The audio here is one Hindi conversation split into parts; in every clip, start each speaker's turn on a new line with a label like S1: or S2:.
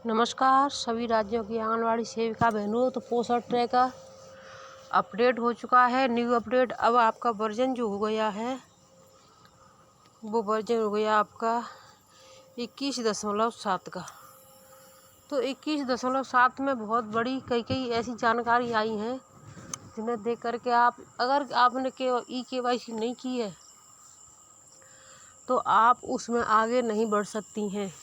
S1: नमस्कार सभी राज्यों की आंगनवाड़ी सेविका बहनों। तो पोषण ट्रैकर अपडेट हो चुका है। न्यू अपडेट अब आपका वर्जन जो हो गया है वो वर्जन हो गया आपका 21.7 का। तो 21.7 में बहुत बड़ी कई ऐसी जानकारी आई हैं जिन्हें देख करके अगर आपने KYC नहीं की है तो आप उसमें आगे नहीं बढ़ सकती हैं।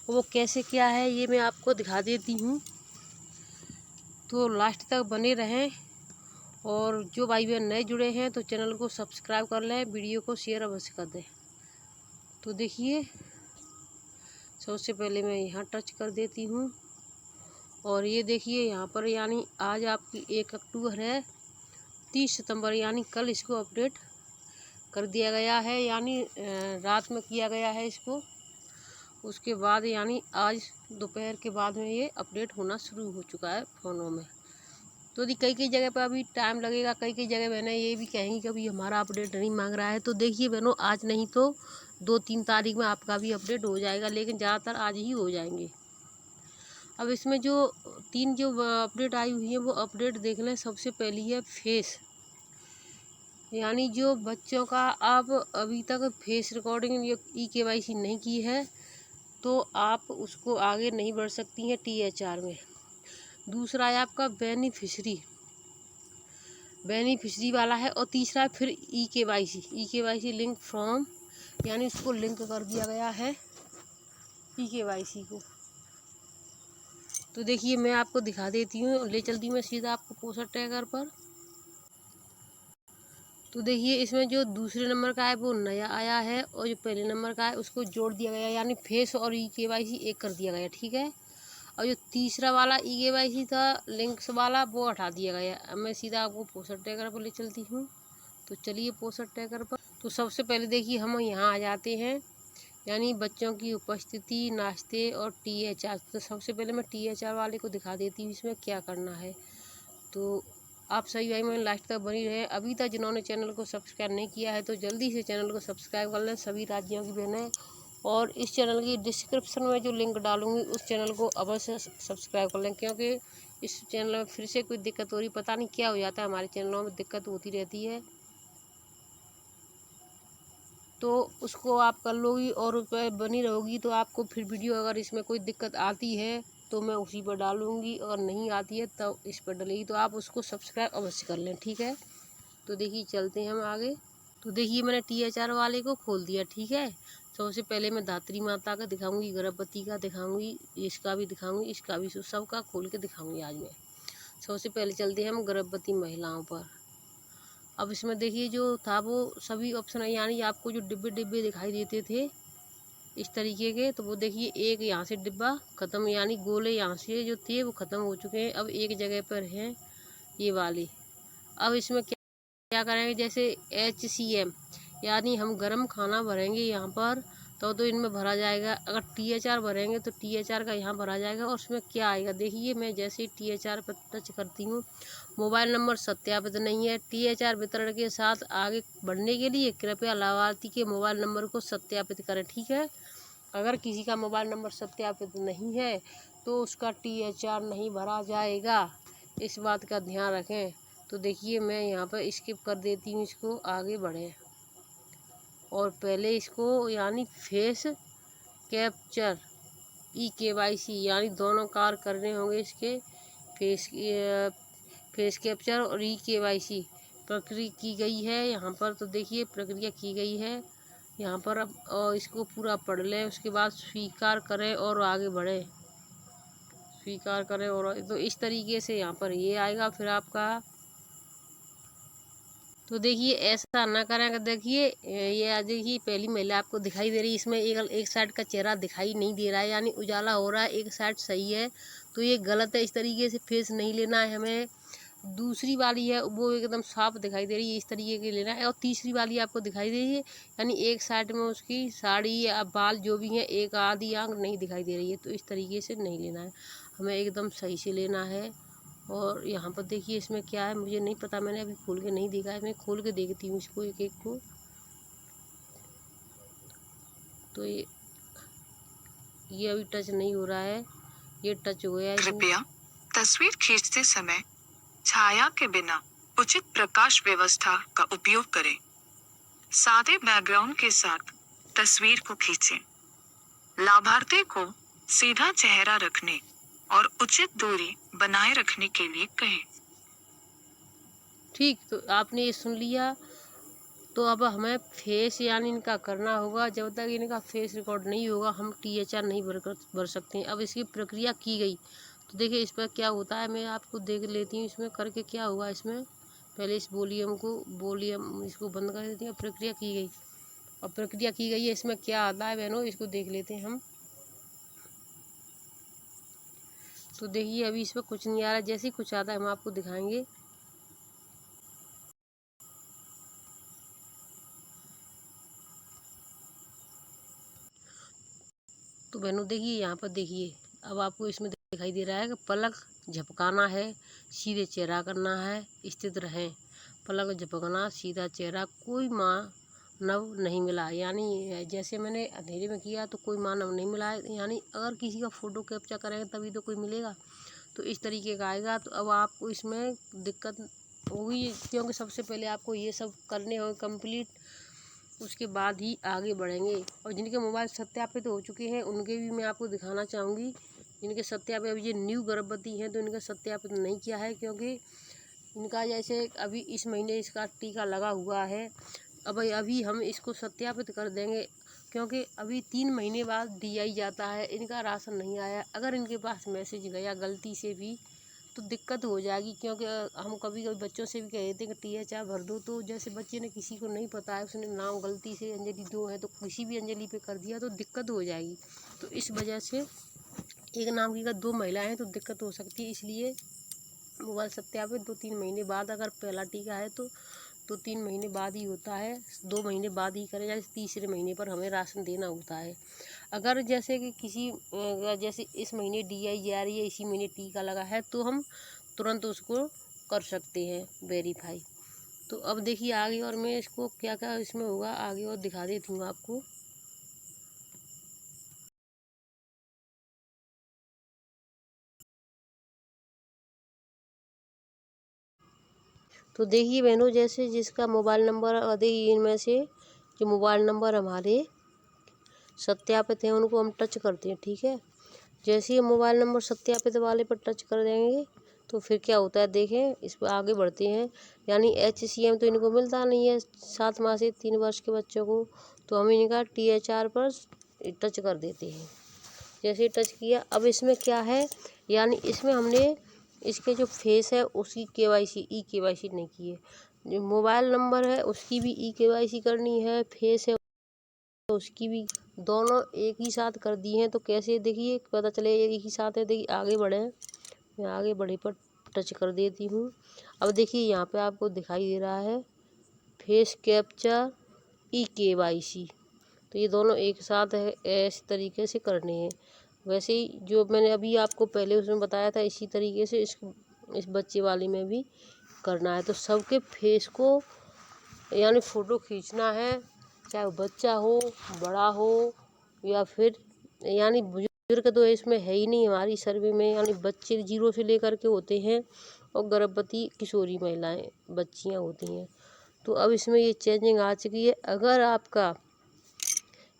S1: वो कैसे क्या है ये मैं आपको दिखा देती हूँ, तो लास्ट तक बने रहें। और जो भाई बहन नए जुड़े हैं तो चैनल को सब्सक्राइब कर लें, वीडियो को शेयर अवश्य कर दें। तो देखिए, सबसे पहले मैं यहाँ टच कर देती हूँ और ये देखिए यहाँ पर यानी आज आपकी 1 अक्टूबर है, 30 सितंबर यानी कल इसको अपडेट कर दिया गया है, यानी रात में किया गया है इसको। उसके बाद यानी आज दोपहर के बाद में ये अपडेट होना शुरू हो चुका है फ़ोनों में। तो कई जगह पर अभी टाइम लगेगा, कई जगह बहनें ये भी कहेंगी कि अभी हमारा अपडेट नहीं मांग रहा है। तो देखिए बहनों, आज नहीं तो 2-3 तारीख में आपका भी अपडेट हो जाएगा, लेकिन ज़्यादातर आज ही हो जाएंगे। अब इसमें जो 3 जो अपडेट आई हुई है वो अपडेट देख लें। सबसे पहली है फेस, यानी जो बच्चों का आप अभी तक फेस रिकॉर्डिंग या KYC नहीं की है तो आप उसको आगे नहीं बढ़ सकती हैं THR में। दूसरा है आपका बेनिफिशरी वाला है, और तीसरा है फिर KYC लिंक फ्रॉम, यानी उसको लिंक कर दिया गया है KYC को। तो देखिए मैं आपको दिखा देती हूँ, ले चलती हूँ मैं सीधा आपको पोषण ट्रैकर पर। तो देखिए इसमें जो दूसरे नंबर का है वो नया आया है और जो पहले नंबर का है उसको जोड़ दिया गया, यानी फेस और KYC एक कर दिया गया, ठीक है। और जो तीसरा वाला KYC था लिंक्स वाला वो हटा दिया गया। अब मैं सीधा आपको पोषण ट्रैकर पर ले चलती हूँ। तो चलिए पोषण ट्रैकर पर। तो सबसे पहले देखिए हम यहाँ आ जाते हैं, यानी बच्चों की उपस्थिति, नाश्ते और THR। तो सबसे पहले मैं THR वाले को दिखा देती हूँ इसमें क्या करना है। तो आप सही भाई मैं लास्ट तक बनी रहे। अभी तक जिन्होंने चैनल को सब्सक्राइब नहीं किया है तो जल्दी से चैनल को सब्सक्राइब कर लें सभी राज्यों की बहनें। और इस चैनल की डिस्क्रिप्शन में जो लिंक डालूंगी उस चैनल को अवश्य सब्सक्राइब कर लें, क्योंकि इस चैनल में फिर से कोई दिक्कत हो रही, पता नहीं क्या हो जाता है, हमारे चैनलों में दिक्कत होती रहती है। तो उसको आप कर लोगी और उस पर बनी रहोगी तो आपको फिर वीडियो अगर इसमें कोई दिक्कत आती है तो मैं उसी पर डालूंगी, और नहीं आती है तब इस पर डलेगी। तो आप उसको सब्सक्राइब अवश्य कर लें, ठीक है। तो देखिए चलते हैं हम आगे। तो देखिए मैंने THR वाले को खोल दिया, ठीक है। सबसे पहले मैं धात्री माता का दिखाऊंगी, गर्भवती का दिखाऊंगी, इसका भी दिखाऊंगी, इसका भी, सबका खोल के दिखाऊंगी आज मैं। सबसे पहले चलते हैं हम गर्भवती महिलाओं पर। अब इसमें देखिए जो था वो सभी ऑप्शन है, यानी आपको जो डिब्बे दिखाई देते थे इस तरीके के, तो वो देखिए एक यहाँ से डिब्बा ख़त्म, यानी गोले यहाँ से जो थे वो ख़त्म हो चुके हैं। अब एक जगह पर हैं ये वाले। अब इसमें क्या करेंगे, जैसे HCM यानी हम गर्म खाना भरेंगे यहाँ पर तो इनमें भरा जाएगा। अगर THR भरेंगे तो THR का यहाँ भरा जाएगा। और उसमें क्या आएगा देखिए, मैं जैसे ही THR पर टच करती हूँ, मोबाइल नंबर सत्यापित नहीं है। THR वितरण के साथ आगे बढ़ने के लिए कृपया लाभार्थी के मोबाइल नंबर को सत्यापित करें, ठीक है। अगर किसी का मोबाइल नंबर सत्यापित नहीं है तो उसका THR नहीं भरा जाएगा, इस बात का ध्यान रखें। तो देखिए मैं यहाँ पर स्किप कर देती हूँ, इसको आगे बढ़े। और पहले इसको यानी फेस कैप्चर KYC यानी दोनों कार्य करने होंगे इसके। फेस कैप्चर और KYC प्रक्रिया की गई है यहाँ पर। तो देखिए प्रक्रिया की गई है यहाँ पर। अब और इसको पूरा पढ़ लें, उसके बाद स्वीकार करें और आगे बढ़ें। स्वीकार करें और तो इस तरीके से यहाँ पर ये आएगा फिर आपका। तो देखिए ऐसा ना करें। अगर देखिए ये आज देखिए पहली महिला आपको दिखाई दे रही है, इसमें एक साइड का चेहरा दिखाई नहीं दे रहा है, यानी उजाला हो रहा है, एक साइड सही है, तो ये गलत है। इस तरीके से फेस नहीं लेना है हमें। दूसरी वाली है वो एकदम साफ दिखाई दे रही है, इस तरीके की लेना है। और तीसरी वाली आपको दिखाई दे रही है, यानी एक साइड में उसकी साड़ी या बाल जो भी है, एक आधी आंख नहीं दिखाई दे रही है, तो इस तरीके से नहीं लेना है हमें, एकदम सही से लेना है। और यहाँ पर देखिए इसमें क्या है मुझे नहीं पता, मैंने अभी खोल के नहीं देखा है, मैं खोल के देखती हूँ इसको एक एक को। तो ये अभी टच नहीं हो रहा है, ये टच हो गया।
S2: कृपया तस्वीर खींचते समय छाया के बिना उचित प्रकाश व्यवस्था का उपयोग करें। सादे बैकग्राउंड के साथ तस्वीर को खींचें। लाभार्थी को सीधा चेहरा रखने और उचित दूरी बनाए रखने के लिए कहें।
S1: ठीक, तो आपने ये सुन लिया। तो अब हमें फेस यानी इनका करना होगा। जब तक इनका फेस रिकॉर्ड नहीं होगा हम THR नहीं भर सकते हैं। अब इसकी प्रक्रिया की गई तो देखिए इस पर क्या होता है, मैं आपको देख लेती हूँ इसमें करके क्या होगा। इसमें पहले इस वॉल्यूम इसको बंद कर देती हूँ। प्रक्रिया की गई, और प्रक्रिया की गई है। इसमें क्या आता है बहनों, इसको देख लेते हैं हम। तो देखिए अभी इसमें कुछ नहीं आ रहा, जैसे ही कुछ आता है हम आपको दिखाएंगे। तो बहनों देखिए यहाँ पर देखिए, अब आपको इसमें दिखाई दे रहा है कि पलक झपकाना है, सीधे चेहरा करना है, स्थित रहें। पलक झपकना, सीधा चेहरा, कोई मानव नहीं मिला। यानी जैसे मैंने अंधेरे में किया तो कोई मानव नहीं मिला है, यानी अगर किसी का फ़ोटो कैप्चर करेंगे तभी तो कोई मिलेगा। तो इस तरीके का आएगा। तो अब आपको इसमें दिक्कत होगी, क्योंकि सबसे पहले आपको ये सब करने होंगे कंप्लीट, उसके बाद ही आगे बढ़ेंगे। और जिनके मोबाइल सत्यापित हो चुके हैं उनके भी मैं आपको दिखाना चाहूँगी। जिनके सत्यापित, अभी ये न्यू गर्भवती हैं तो इनका सत्यापित नहीं किया है, क्योंकि इनका जैसे अभी इस महीने इसका टीका लगा हुआ है। अब अभी हम इसको सत्यापित कर देंगे, क्योंकि अभी 3 महीने बाद DI जाता है। इनका राशन नहीं आया, अगर इनके पास मैसेज गया गलती से भी तो दिक्कत हो जाएगी। क्योंकि हम कभी कभी बच्चों से भी कह देते हैं कि THR भर दो, तो जैसे बच्चे ने किसी को नहीं पता है, उसने नाम गलती से अंजलि 2 है तो किसी भी अंजलि पे कर दिया तो दिक्कत हो जाएगी। तो इस वजह से एक नाम की अगर 2 महिलाएं हैं तो दिक्कत हो सकती है। इसलिए मोबाइल सत्यापित 2-3 महीने बाद, अगर पहला टीका है तो 3 महीने बाद ही होता है, 2 महीने बाद ही करें, जैसे तीसरे महीने पर हमें राशन देना होता है। अगर जैसे कि किसी जैसे इस महीने DI जा रही है, इसी महीने टीका लगा है, तो हम तुरंत उसको कर सकते हैं वेरीफाई। तो अब देखिए आगे, और मैं इसको क्या क्या इसमें होगा आगे और दिखा देती हूँ आपको। तो देखिए बहनों, जैसे जिसका मोबाइल नंबर, देखिए इनमें से जो मोबाइल नंबर हमारे सत्यापित हैं उनको हम टच करते हैं, ठीक है। जैसे ही मोबाइल नंबर सत्यापित वाले पर टच कर देंगे तो फिर क्या होता है देखें, इस पर आगे बढ़ते हैं। यानी HCM तो इनको मिलता नहीं है 7 माह से 3 वर्ष के बच्चों को, तो हम इनका THR पर टच कर देते हैं। जैसे टच किया, अब इसमें क्या है, यानी इसमें हमने इसके जो फेस है उसकी KYC KYC नहीं की है। जो मोबाइल नंबर है उसकी भी KYC करनी है, फेस है तो उसकी भी, दोनों एक ही साथ कर दी हैं। तो कैसे देखिए पता चले एक ही साथ है। देखिए आगे बढ़े, मैं आगे बढ़े पर टच कर देती हूँ। अब देखिए यहाँ पे आपको दिखाई दे रहा है फेस कैप्चर KYC, तो ये दोनों एक साथ है, इस तरीके से करने हैं। वैसे ही जो मैंने अभी आपको पहले उसमें बताया था इसी तरीके से इस बच्चे वाली में भी करना है। तो सबके फेस को यानी फ़ोटो खींचना है, चाहे वो बच्चा हो, बड़ा हो, या फिर यानी बुजुर्ग तो इसमें है ही नहीं हमारी सर्वे में, यानी बच्चे 0 से लेकर के होते हैं और गर्भवती किशोरी महिलाएं बच्चियां होती हैं। तो अब इसमें ये चेंजिंग आ चुकी है। अगर आपका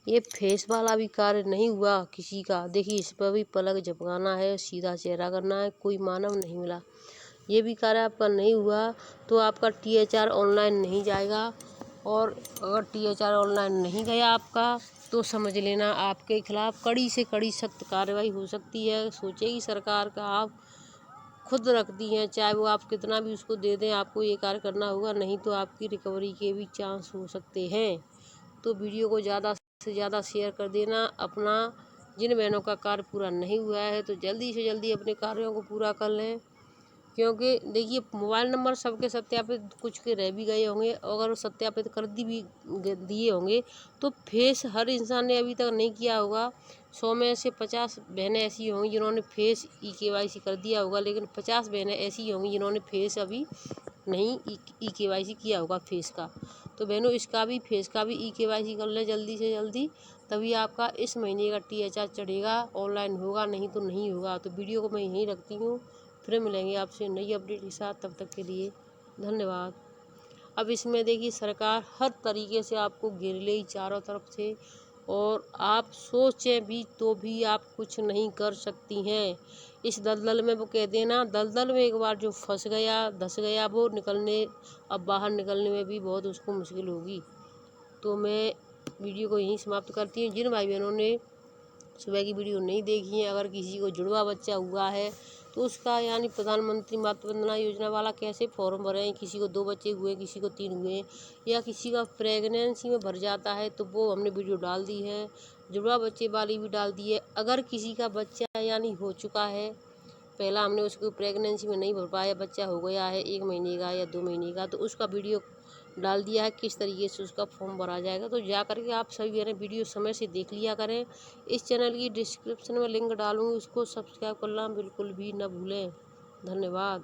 S1: ये फेस वाला भी कार्य नहीं हुआ किसी का, देखिए इस पर भी पलक झपकाना है, सीधा चेहरा करना है, कोई मानव नहीं मिला, ये भी कार्य आपका नहीं हुआ तो आपका THR ऑनलाइन नहीं जाएगा। और अगर THR ऑनलाइन नहीं गया आपका तो समझ लेना आपके खिलाफ कड़ी से कड़ी सख्त कार्रवाई हो सकती है। सोचेगी सरकार का, आप खुद रखती हैं, चाहे वो आप कितना भी उसको दे दें, आपको ये कार्य करना होगा, नहीं तो आपकी रिकवरी के भी चांस हो सकते हैं। तो वीडियो को ज़्यादा से ज़्यादा शेयर कर देना अपना। जिन बहनों का कार्य पूरा नहीं हुआ है तो जल्दी से जल्दी अपने कार्यों को पूरा कर लें, क्योंकि देखिए मोबाइल नंबर सबके सत्यापित कुछ के रह भी गए होंगे, अगर वो सत्यापित कर दिए होंगे तो फेस हर इंसान ने अभी तक नहीं किया होगा। 100 में से 50 बहनें ऐसी होंगी जिन्होंने फेस KYC कर दिया होगा, लेकिन 50 बहनें ऐसी होंगी जिन्होंने फेस अभी नहीं KYC किया होगा फेस का। तो बहनों इसका भी फेस का भी EKYC कर लें जल्दी से जल्दी, तभी आपका इस महीने का THR चढ़ेगा, ऑनलाइन होगा, नहीं तो नहीं होगा। तो वीडियो को मैं यहीं रखती हूँ, फिर मिलेंगे आपसे नई अपडेट के साथ, तब तक के लिए धन्यवाद। अब इसमें देखिए सरकार हर तरीके से आपको घेर लेगी चारों तरफ से, और आप सोचें भी तो भी आप कुछ नहीं कर सकती हैं इस दलदल में। वो कहते हैं ना, दलदल में एक बार जो फंस गया, धंस गया, वो निकलने, अब बाहर निकलने में भी बहुत उसको मुश्किल होगी। तो मैं वीडियो को यहीं समाप्त करती हूँ। जिन भाई बहनों ने सुबह की वीडियो नहीं देखी है, अगर किसी को जुड़वा बच्चा हुआ है तो उसका यानी प्रधानमंत्री मातृ वंदना योजना वाला कैसे फॉर्म भरें, किसी को 2 बच्चे हुए, किसी को 3 हुए, या किसी का प्रेगनेंसी में भर जाता है, तो वो हमने वीडियो डाल दी है। जुड़वा बच्चे वाली भी डाल दी है। अगर किसी का बच्चा यानी हो चुका है, पहला हमने उसको प्रेगनेंसी में नहीं भर पाया, बच्चा हो गया है 1 महीने का या 2 महीने का, तो उसका वीडियो डाल दिया है किस तरीके से उसका फॉर्म भरा जाएगा। तो जा करके आप सभी वीडियो समय से देख लिया करें। इस चैनल की डिस्क्रिप्शन में लिंक डालूंगी, उसको सब्सक्राइब करना बिल्कुल भी न भूलें। धन्यवाद।